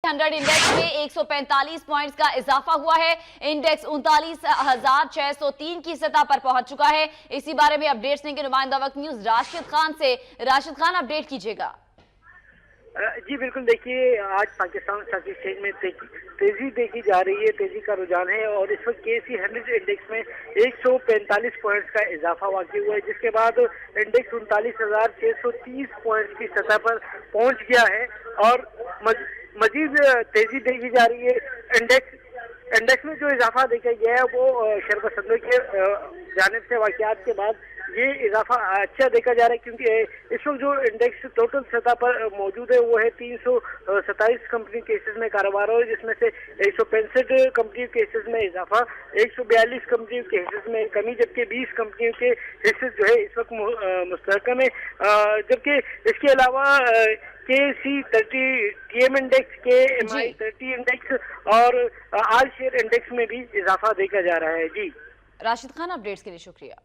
500 index में 145 points का इजाफा हुआ है। इंडेक्स 39,603 की सतह पर पहुंच चुका है। इसी बारे में अपडेट्स देंगे नुमाइंदा वक्त न्यूज राशिद खान से। राशिद खान, अपडेट कीजिएगा। जी बिल्कुल, देखिए आज पाकिस्तान स्टॉक एक्सचेंज में तेजी देखी जा रही है, तेजी का रुझान है और इस वक्त KSE 100 इंडेक्स में 145 पॉइंट्स का इजाफा वाक़ई हुआ है, जिसके बाद इंडेक्स 39,630 पॉइंट्स की सतह पर पहुंच गया है और मजीद तेजी देखी जा रही है। इंडेक्स में जो इजाफा देखा गया है वो शरबत सदर के जानिब से वाक़यात के बाद ये इजाफा अच्छा देखा जा रहा है, क्योंकि इस वक्त जो इंडेक्स टोटल सतह पर मौजूद है वो है 327 कंपनी केसेस में कारोबार हो, जिसमें से 165 कंपनी केसेस में इजाफा, 142 कंपनी केसेस में कमी, जबकि 20 कंपनियों के हिस्से जो है इस वक्त मुस्तहकम है। जबकि इसके अलावा KSE 30 TM इंडेक्स के MI 30 इंडेक्स और ऑल शेयर इंडेक्स में भी इजाफा देखा जा रहा है। जी राशिद खान, अपडेट्स के लिए शुक्रिया।